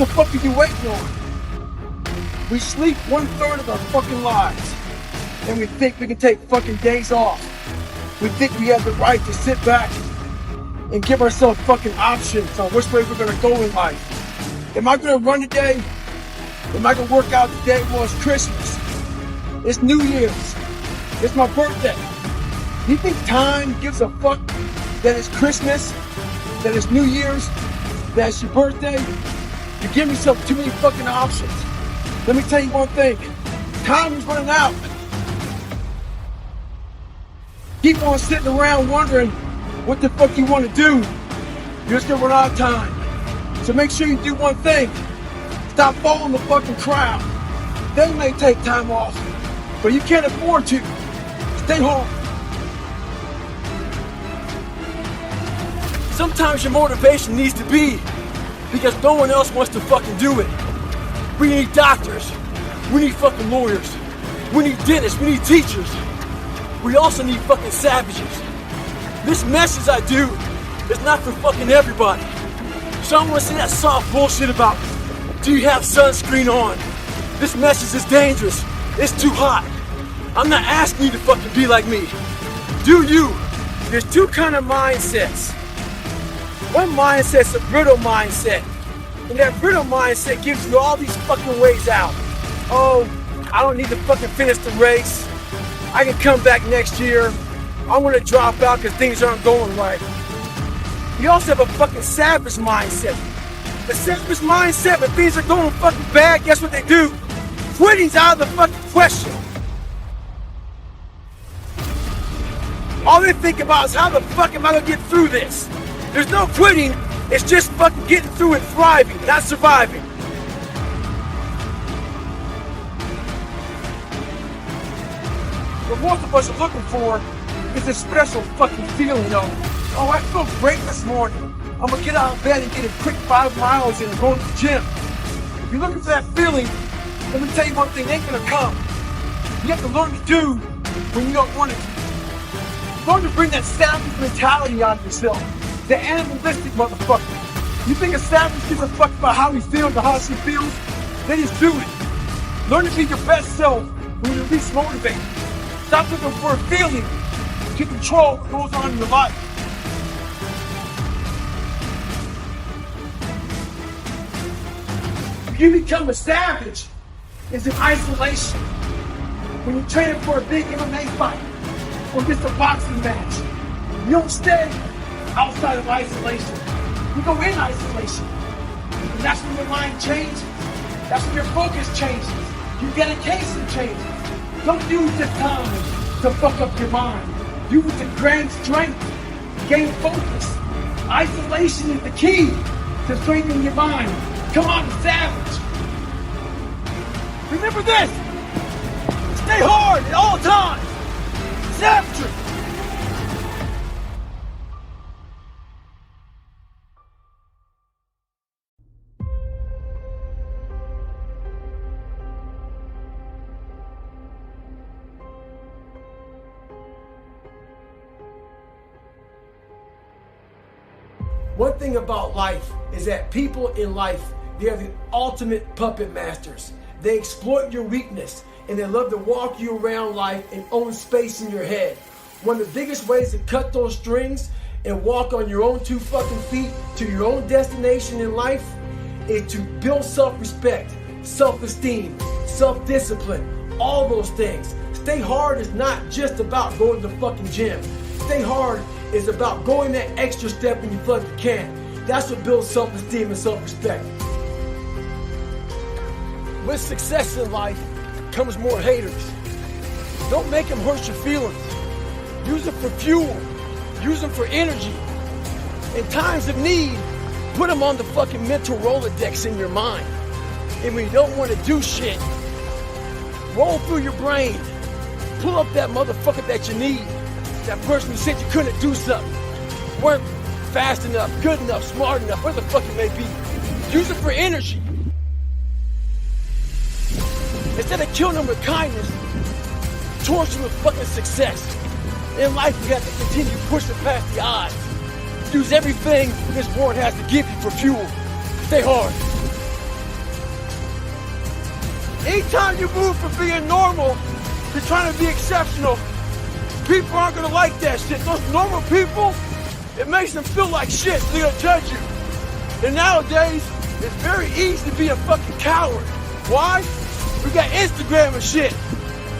the fuck are you waiting on? We sleep 1/3 of our fucking lives, and we think we can take fucking days off. We think we have the right to sit back and give ourselves fucking options on which way we're gonna go in life. Am I gonna run today? Am I gonna work out today? Well, it's Christmas. It's New Year's. It's my birthday. You think time gives a fuck that it's Christmas, that it's New Year's, that it's your birthday? You give yourself too many fucking options. Let me tell you one thing. Time is running out. Keep on sitting around wondering what the fuck you want to do. You're just gonna run out of time. So make sure you do one thing. Stop following the fucking crowd. They may take time off, but you can't afford to. Stay home. Sometimes your motivation needs to be because no one else wants to fucking do it. We need doctors. We need fucking lawyers. We need dentists. We need teachers. We also need fucking savages. This message I do is not for fucking everybody. So I don't want to say that soft bullshit about, do you have sunscreen on? This message is dangerous. It's too hot. I'm not asking you to fucking be like me. Do you? There's two kind of mindsets. One mindset's a brittle mindset. And that brittle mindset gives you all these fucking ways out. Oh, I don't need to fucking finish the race. I can come back next year. I'm gonna drop out because things aren't going right. You also have a fucking savage mindset. The savage mindset, when things are going fucking bad, guess what they do? Quitting's out of the fucking question. All they think about is how the fuck am I gonna get through this? There's no quitting, it's just fucking getting through and thriving, not surviving. What most of us are looking for is a special fucking feeling of, oh, I feel great this morning. I'm gonna get out of bed and get a quick 5 miles in and go to the gym. If you're looking for that feeling, let me tell you one thing, it ain't gonna come. You have to learn to do when you don't want it to. Learn to bring that savage mentality out of yourself. The animalistic motherfucker. You think a savage gives a fuck about how he feels or how she feels? Then just do it. Learn to be your best self when you're least motivated. Stop looking for a feeling to control what goes on in your life. You become a savage is in isolation. When you're training for a big MMA fight or just a boxing match, you don't stay outside of isolation. You go in isolation. And that's when your mind changes. That's when your focus changes. Your dedication changes. Don't use this time to fuck up your mind. Use it to grand strength. Gain focus. Isolation is the key to strengthening your mind. Come on, savage. Remember this. Stay hard at all times. Savagery. One thing about life is that people in life, they are the ultimate puppet masters. They exploit your weakness and they love to walk you around life and own space in your head. One of the biggest ways to cut those strings and walk on your own 2 fucking feet to your own destination in life is to build self-respect, self-esteem, self-discipline, all those things. Stay hard is not just about going to the fucking gym. Stay hard is about going that extra step when you feel like you can. That's what builds self-esteem and self-respect. With success in life comes more haters. Don't make them hurt your feelings. Use them for fuel. Use them for energy. In times of need, put them on the fucking mental Rolodex in your mind. And when you don't want to do shit, roll through your brain. Pull up that motherfucker that you need. That person who said you couldn't do something. Weren't fast enough, good enough, smart enough, where the fuck it may be. Use it for energy. Instead of killing them with kindness, torture them with fucking success. In life, you have to continue pushing past the odds. Use everything this world has to give you for fuel. Stay hard. Anytime you move from being normal to trying to be exceptional, people aren't gonna like that shit. Those normal people, it makes them feel like shit. They're gonna judge you. And nowadays, it's very easy to be a fucking coward. Why? We got Instagram and shit.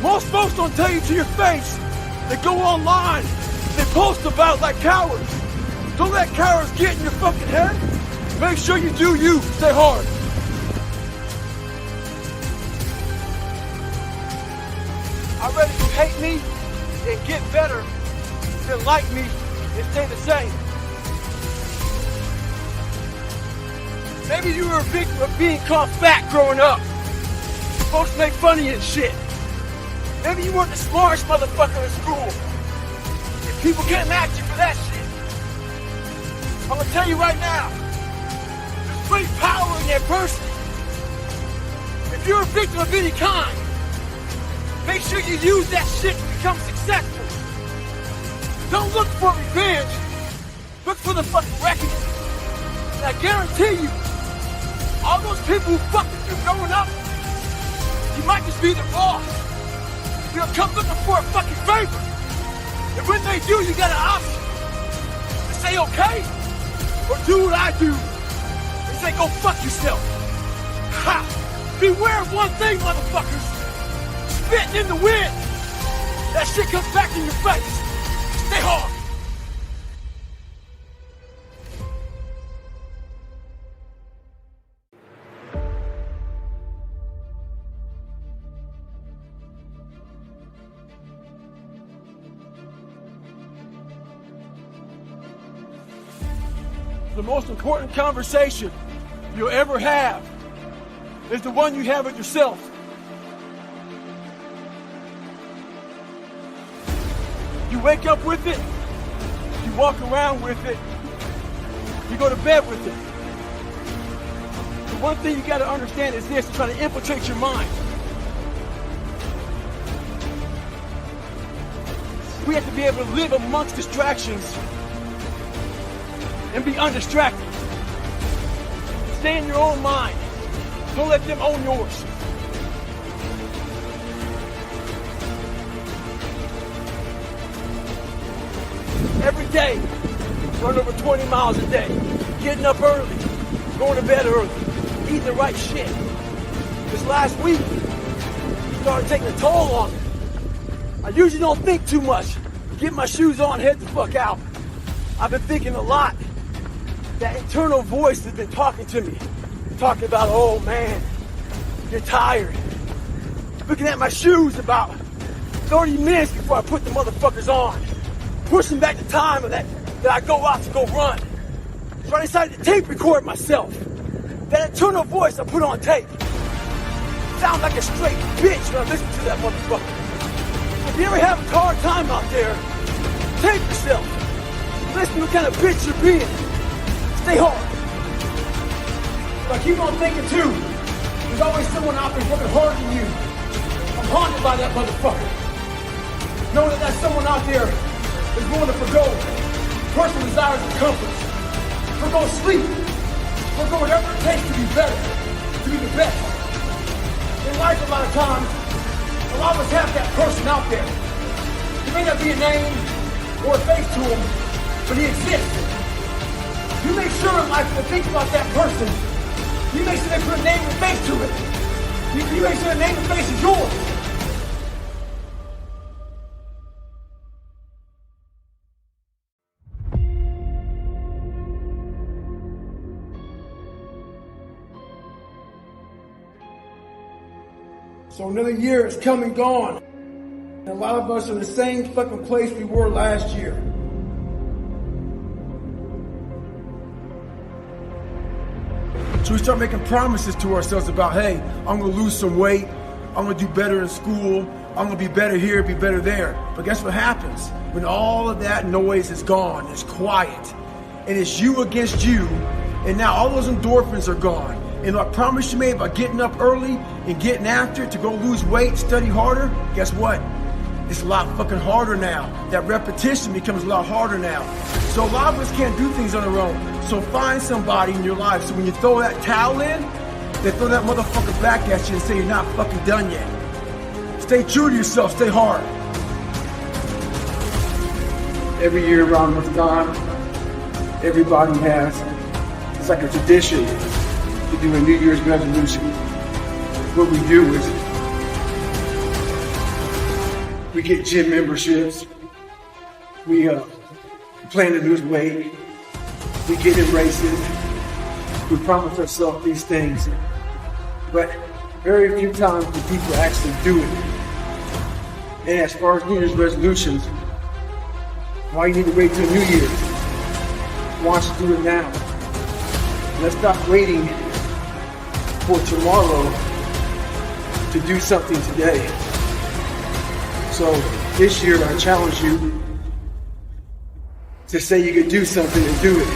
Most folks don't tell you to your face. They go online, they post about it like cowards. Don't let cowards get in your fucking head. Make sure you do you. Stay hard. I'd rather you hate me and get better than like me and stay the same. Maybe you were a victim of being called fat growing up. Folks make fun of you and shit. Maybe you weren't the smartest motherfucker in school. And people get mad at you for that shit. I'm gonna tell you right now, there's great power in adversity. If you're a victim of any kind, make sure you use that shit to become successful. Don't look for revenge. Look for the fucking reckoning. And I guarantee you, all those people who fucked with you growing up, you might just be their boss. They'll come looking for a fucking favor. And when they do, you got an option to say okay, or do what I do and say go fuck yourself. Ha! Beware of one thing, motherfuckers. Spitting in the wind. That shit comes back in your face. Stay hard. The most important conversation you'll ever have is the one you have with yourself. You wake up with it, you walk around with it, you go to bed with it. The one thing you gotta understand is this, it's trying to infiltrate your mind. We have to be able to live amongst distractions and be undistracted. Stay in your own mind. Don't let them own yours. Every day, run over 20 miles a day. Getting up early, going to bed early, eating the right shit. This last week, started taking a toll on me. I usually don't think too much. Get my shoes on, head the fuck out. I've been thinking a lot. That internal voice has been talking to me. Talking about, oh man, you're tired. Looking at my shoes about 30 minutes before I put the motherfuckers on. Pushing back the time that I go out to go run. So I decided to tape record myself. That internal voice I put on tape. Sounds like a straight bitch when I listen to that motherfucker. If you ever have a hard time out there, tape yourself. Listen to what kind of bitch you're being. Stay hard. But keep on thinking too. There's always someone out there working harder than you. I'm haunted by that motherfucker. Knowing that someone out there is willing to forgo personal desires and comforts. Forgo sleep. Forgo whatever it takes to be better. To be the best. In life, a lot of times, a lot of us have that person out there. There may not be a name or a face to him, but he exists. You make sure in life to think about that person. You make sure they put a name and face to it. You make sure the name and face is yours. So another year is come and gone. And a lot of us are in the same fucking place we were last year. So we start making promises to ourselves about, hey, I'm gonna lose some weight, I'm gonna do better in school, I'm gonna be better here, be better there. But guess what happens? When all of that noise is gone, it's quiet, and it's you against you, and now all those endorphins are gone. And what promise you made about getting up early and getting after it to go lose weight, study harder, guess what? It's a lot fucking harder now. That repetition becomes a lot harder now. So a lot of us can't do things on our own. So find somebody in your life. So when you throw that towel in, they throw that motherfucker back at you and say you're not fucking done yet. Stay true to yourself, stay hard. Every year around this time, everybody has, it's like a tradition to do a New Year's resolution. What we do is, we get gym memberships, we plan to lose weight, we get in races, we promise ourselves these things, but very few times do people actually do it. And as far as New Year's resolutions, why you need to wait till New Year's? Why don't you do it now? Let's stop waiting for tomorrow to do something today. So this year I challenge you to say you could do something and do it.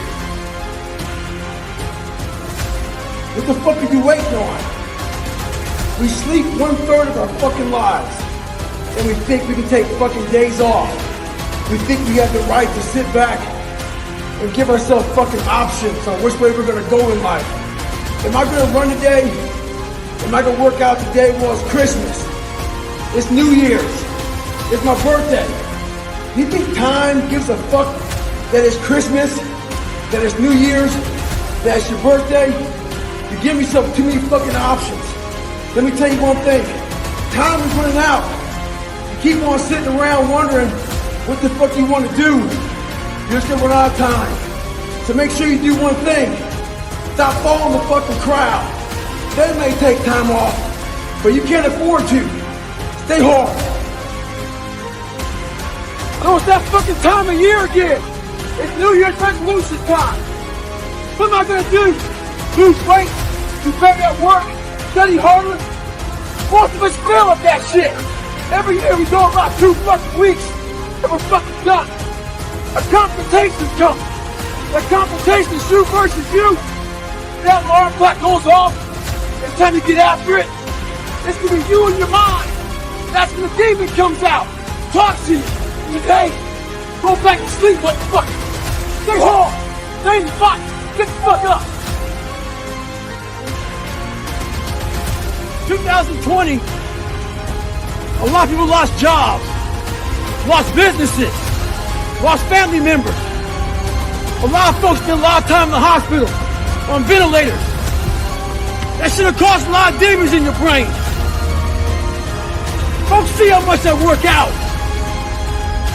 What the fuck are you waiting on? We sleep 1/3 of our fucking lives, and we think we can take fucking days off. We think we have the right to sit back and give ourselves fucking options on which way we're gonna go in life. Am I gonna run today? Am I gonna work out today? Well, it's Christmas. It's New Year's. It's my birthday. You think time gives a fuck that it's Christmas, that it's New Year's, that it's your birthday? You give yourself too many fucking options. Let me tell you one thing. Time is running out. You keep on sitting around wondering what the fuck you want to do. You're just gonna run out of time. So make sure you do one thing. Stop following the fucking crowd. They may take time off, but you can't afford to. Stay hard. Oh, it's that fucking time of year again. It's New Year's resolution time. What am I gonna do? Lose weight? Do better at work? Study harder? Most of us fail at that shit. Every year we go about 2 fucking weeks and we're fucking done. A confrontation's coming. That confrontation is you versus you. That alarm clock goes off. It's time to get after it. It's gonna be you and your mind. That's when the demon comes out. Talks to you. You say, go back to sleep, motherfucker. Stay hard. Stay in the fight. Get the fuck up. 2020, a lot of people lost jobs, lost businesses, lost family members. A lot of folks spent a lot of time in the hospital, on ventilators. That should have caused a lot of demons in your brain. Folks see how much I work out,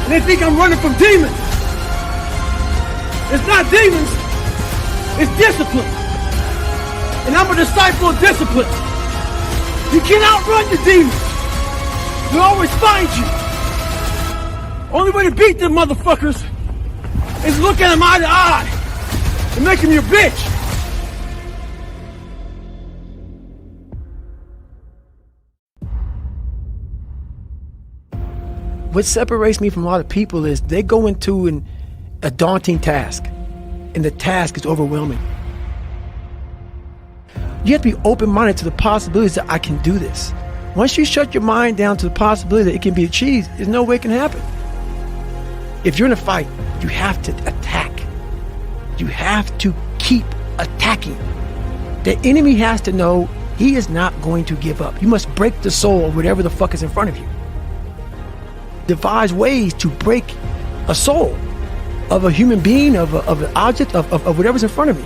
and they think I'm running from demons. It's not demons, it's discipline. And I'm a disciple of discipline. You can't outrun the demons. They'll always find you. Only way to beat them motherfuckers is look at them eye to eye and make them your bitch. What separates me from a lot of people is they go into a daunting task, and the task is overwhelming. You have to be open-minded to the possibilities that I can do this. Once you shut your mind down to the possibility that it can be achieved, there's no way it can happen. If you're in a fight, you have to attack. You have to keep attacking. The enemy has to know he is not going to give up. You must break the soul of whatever the fuck is in front of you. Devise ways to break a soul of a human being, of an object, of whatever's in front of you.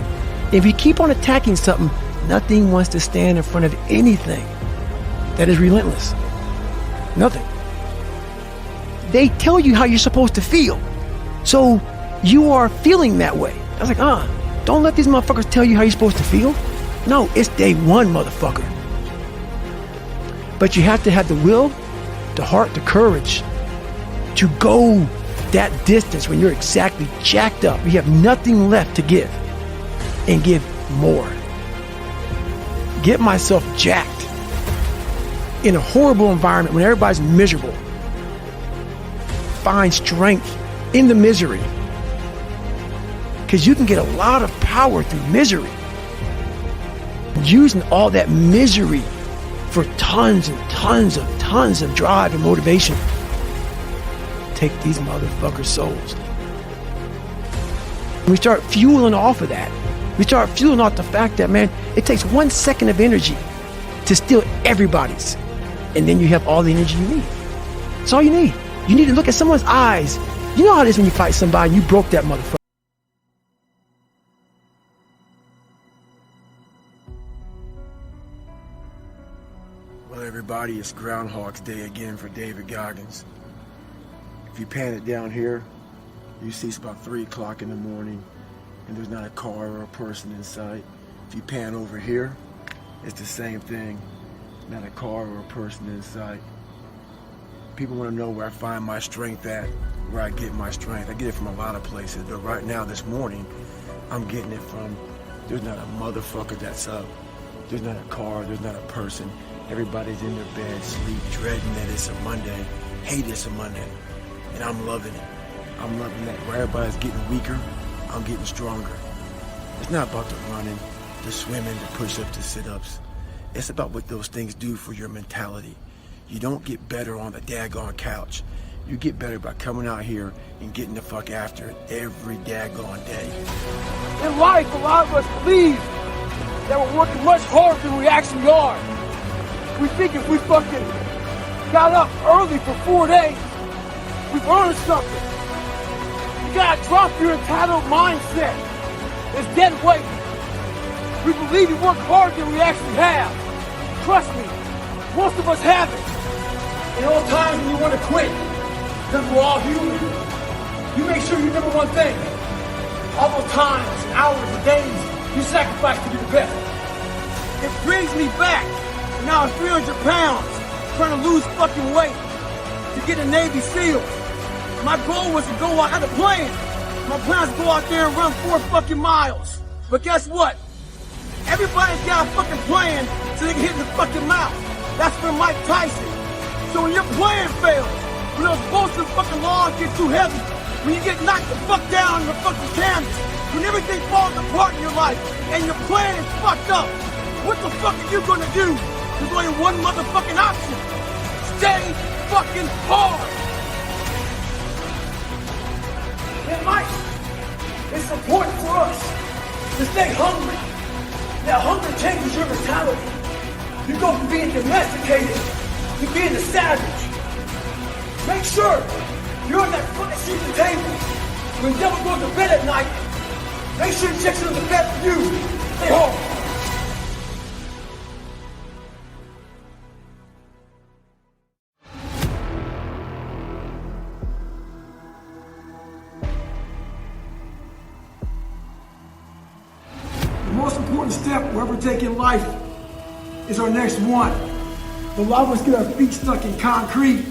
If you keep on attacking something, nothing wants to stand in front of anything that is relentless. Nothing. They tell you how you're supposed to feel. So you are feeling that way. I was like, don't let these motherfuckers tell you how you're supposed to feel. No, it's day one, motherfucker. But you have to have the will, the heart, the courage to go that distance when you're exactly jacked up. You have nothing left to give, and give more. Get myself jacked in a horrible environment when everybody's miserable. Find strength in the misery, because you can get a lot of power through misery. Using all that misery for tons and tons of drive and motivation. Take these motherfuckers' souls. We start fueling off of that. We start fueling off the fact that, man, it takes 1 second of energy to steal everybody's. And then you have all the energy you need. That's all you need. You need to look at someone's eyes. You know how it is when you fight somebody and you broke that motherfucker. Well, everybody, it's Groundhog's Day again for David Goggins. If you pan it down here, you see it's about 3 o'clock in the morning and there's not a car or a person in sight. If you pan over here, it's the same thing. Not a car or a person in sight. People want to know where I find my strength at, where I get my strength. I get it from a lot of places, but right now, this morning, I'm getting it from, there's not a motherfucker that's up. There's not a car, there's not a person. Everybody's in their bed, sleep, dreading that it's a Monday, hate it's a Monday, and I'm loving it. I'm loving that where everybody's getting weaker, I'm getting stronger. It's not about the running, the swimming, the push-ups, the sit-ups. It's about what those things do for your mentality. You don't get better on the daggone couch. You get better by coming out here and getting the fuck after it every daggone day. In life, a lot of us believe that we're working much harder than we actually are. We think if we fucking got up early for 4 days, we've earned something. You gotta drop your entitled mindset. It's dead weight. We believe we work harder than we actually have. Trust me, most of us haven't. And all times when you want to quit, because we're all human, you make sure you remember one thing. All those times, and hours, and days you sacrifice to be the best. It brings me back. Now I'm 300 pounds, trying to lose fucking weight to get a Navy SEAL. My goal was to go out, I had a plan. My plan was to go out there and run 4 fucking miles. But guess what? Everybody's got a fucking plan so they can hit in the fucking mouth. That's for Mike Tyson. So when your plan fails, when those bullshit fucking laws get too heavy, when you get knocked the fuck down in the fucking canvas, when everything falls apart in your life and your plan is fucked up, what the fuck are you gonna do? There's only one motherfucking option. Stay fucking hard. And Mike, it's important for us to stay hungry. Now hunger changes your mentality. You go from being domesticated to being a savage. Make sure you're on that fucking seat at the table. When the devil goes to bed at night, make sure he checks into the bed for you. Stay hard. The most important step we'll ever take in life is our next one. A lot of us get our feet stuck in concrete.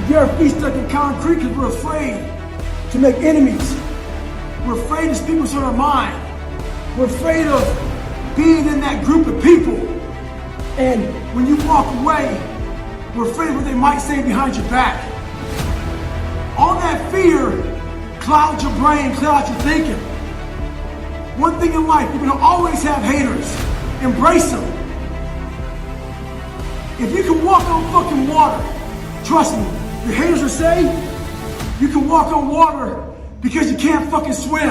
We get our feet stuck in concrete because we're afraid to make enemies. We're afraid to speak what's on our mind. We're afraid of being in that group of people. And when you walk away, we're afraid of what they might say behind your back. All that fear clouds your brain, clouds your thinking. One thing in life, you're gonna always have haters. Embrace them. If you can walk on fucking water, trust me, your haters will say you can walk on water because you can't fucking swim.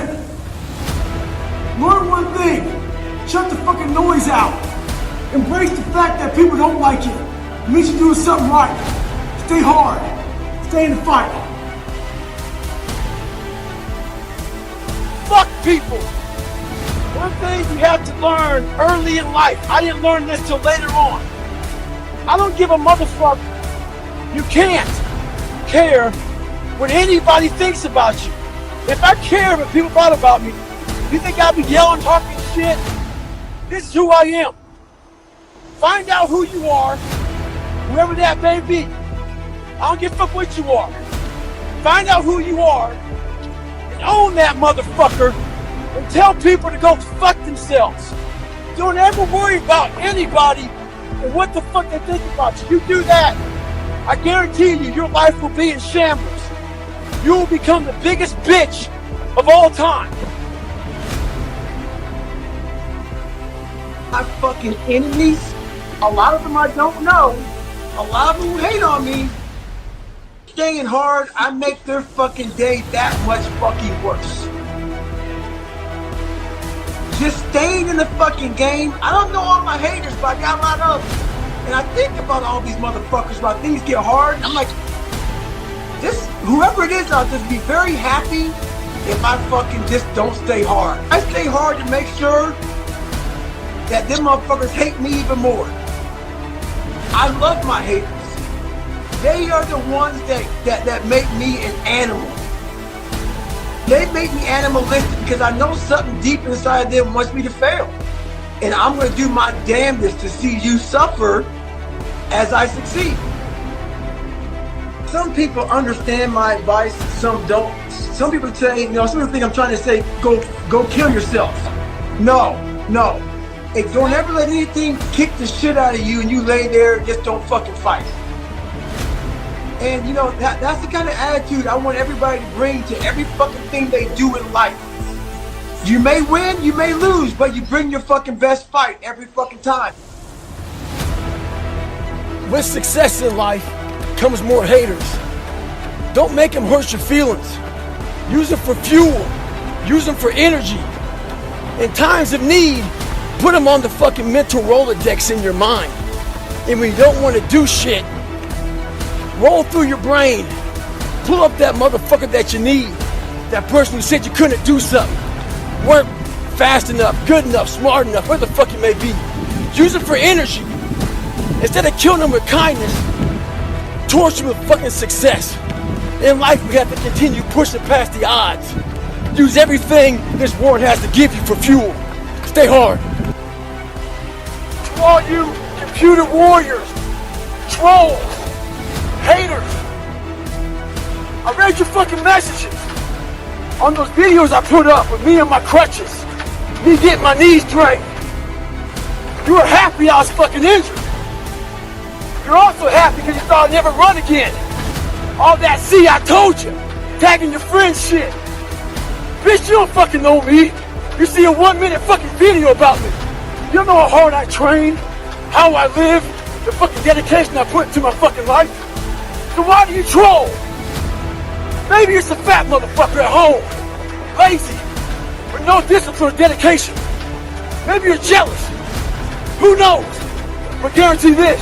Learn one thing, shut the fucking noise out. Embrace the fact that people don't like you. It means you're doing something right. Stay hard, stay in the fight. Fuck people. One thing you have to learn early in life, I didn't learn this till later on. I don't give a motherfucker. You can't care what anybody thinks about you. If I care what people thought about me, you think I'd be yelling, talking shit? This is who I am. Find out who you are, whoever that may be. I don't give a fuck what you are. Find out who you are and own that motherfucker and tell people to go fuck themselves. Don't ever worry about anybody and what the fuck they think about you. You do that, I guarantee you, your life will be in shambles. You will become the biggest bitch of all time. My fucking enemies, a lot of them I don't know, a lot of them who hate on me, staying hard, I make their fucking day that much fucking worse. Just staying in the fucking game. I don't know all my haters, but I got a lot of them. And I think about all these motherfuckers while things get hard. I'm like, this, whoever it is, I'll just be very happy if I fucking just don't stay hard. I stay hard to make sure that them motherfuckers hate me even more. I love my haters. They are the ones that make me an animal. They make me animalistic because I know something deep inside them wants me to fail. And I'm gonna do my damnedest to see you suffer as I succeed. Some people understand my advice, some don't. Some people say, some people think I'm trying to say, go kill yourself. No. Hey, don't ever let anything kick the shit out of you and you lay there and just don't fucking fight. And that's the kind of attitude I want everybody to bring to every fucking thing they do in life. You may win, you may lose, but you bring your fucking best fight every fucking time. With success in life comes more haters. Don't make them hurt your feelings. Use them for fuel. Use them for energy. In times of need, put them on the fucking mental Rolodex in your mind. And when you don't want to do shit, roll through your brain. Pull up that motherfucker that you need. That person who said you couldn't do something. Weren't fast enough, good enough, smart enough, where the fuck it may be. Use it for energy. Instead of killing them with kindness, torture them with fucking success. In life, we have to continue pushing past the odds. Use everything this world has to give you for fuel. Stay hard. To all you computer warriors, trolls, haters, I read your fucking messages on those videos I put up with me and my crutches, me getting my knees drained. You were happy I was fucking injured. You're also happy because you thought I'd never run again. All that see, I told you, tagging your friends shit. Bitch, you don't fucking know me. You see a 1 minute fucking video about me. You don't know how hard I train, how I live, the fucking dedication I put into my fucking life. So why do you troll? Maybe you're some fat motherfucker at home, lazy, with no discipline or dedication. Maybe you're jealous. Who knows? But guarantee this,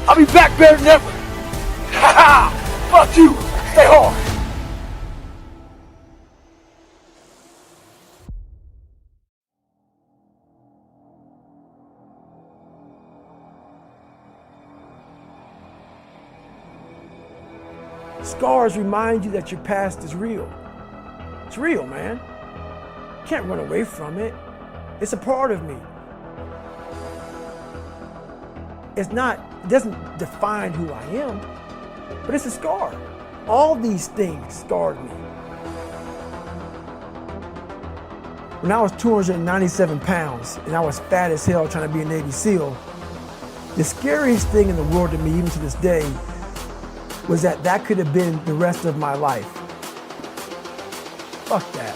I'll be back better than ever. Ha ha! Fuck you! Stay hard! Scars remind you that your past is real. It's real, man. You can't run away from it. It's a part of me. It doesn't define who I am, but it's a scar. All these things scarred me. When I was 297 pounds and I was fat as hell trying to be a Navy SEAL, the scariest thing in the world to me, even to this day, was that could have been the rest of my life. Fuck that.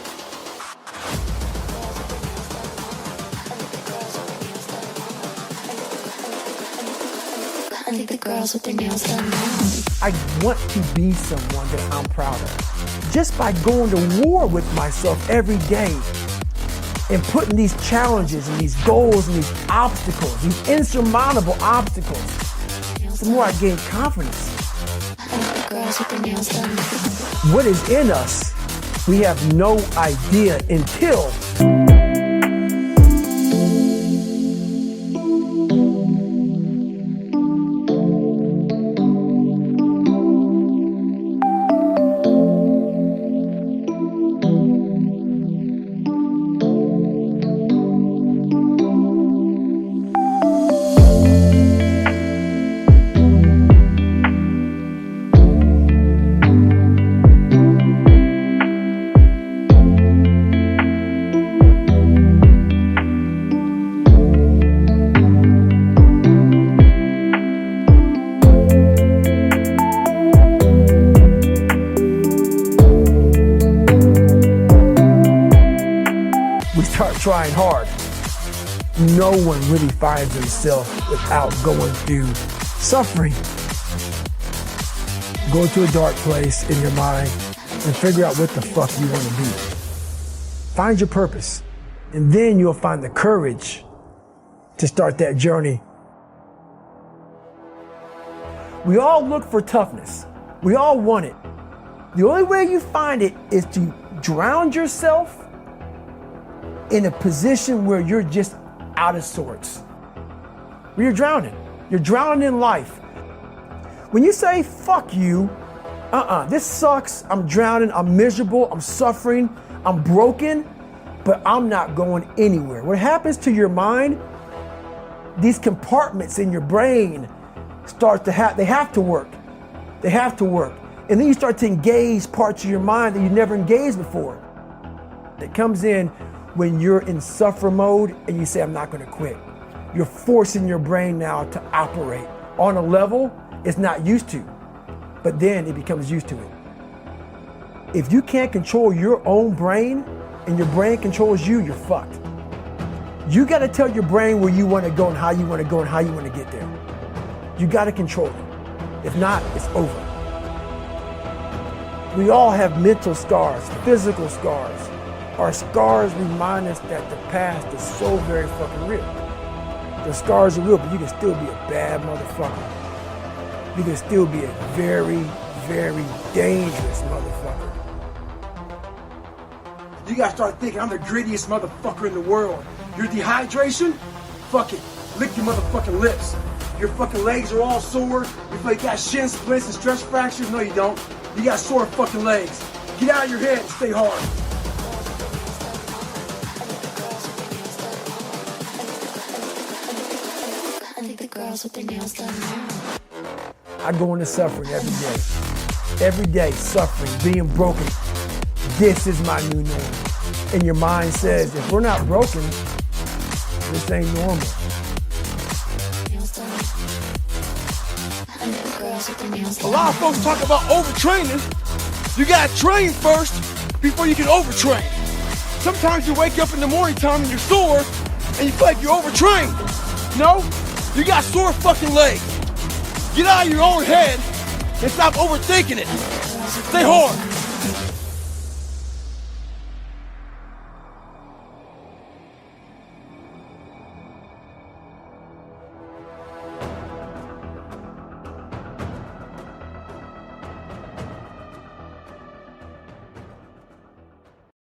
I think the girls with their nails done now. I want to be someone that I'm proud of. Just by going to war with myself every day and putting these challenges and these goals and these obstacles, these insurmountable obstacles, the more I gain confidence. I think the girls with their nails done now. What is in us, we have no idea until trying hard. No one really finds themselves without going through suffering. Go to a dark place in your mind and figure out what the fuck you want to be. Find your purpose, and then you'll find the courage to start that journey. We all look for toughness. We all want it. The only way you find it is to drown yourself in a position where you're just out of sorts. Where you're drowning. You're drowning in life. When you say, fuck you, this sucks, I'm drowning, I'm miserable, I'm suffering, I'm broken, but I'm not going anywhere. What happens to your mind, these compartments in your brain start to they have to work. They have to work. And then you start to engage parts of your mind that you never engaged before. It comes in when you're in suffer mode and you say, I'm not gonna quit. You're forcing your brain now to operate on a level it's not used to, but then it becomes used to it. If you can't control your own brain and your brain controls you, you're fucked. You gotta tell your brain where you wanna go and how you wanna go and how you wanna get there. You gotta control it. If not, it's over. We all have mental scars, physical scars. Our scars remind us that the past is so very fucking real. The scars are real, but you can still be a bad motherfucker. You can still be a very, very dangerous motherfucker. You gotta start thinking, I'm the grittiest motherfucker in the world. Your dehydration? Fuck it. Lick your motherfucking lips. Your fucking legs are all sore. You feel like you got shin splints and stress fractures? No, you don't. You got sore fucking legs. Get out of your head and stay hard. With their nails done now. I go into suffering every day. Every day, suffering, being broken. This is my new norm. And your mind says, if we're not broken, this ain't normal. A lot of folks talk about overtraining. You gotta train first before you can overtrain. Sometimes you wake up in the morning time and you're sore and you feel like you're overtrained. No? You got sore fucking legs. Get out of your own head and stop overthinking it. Stay hard.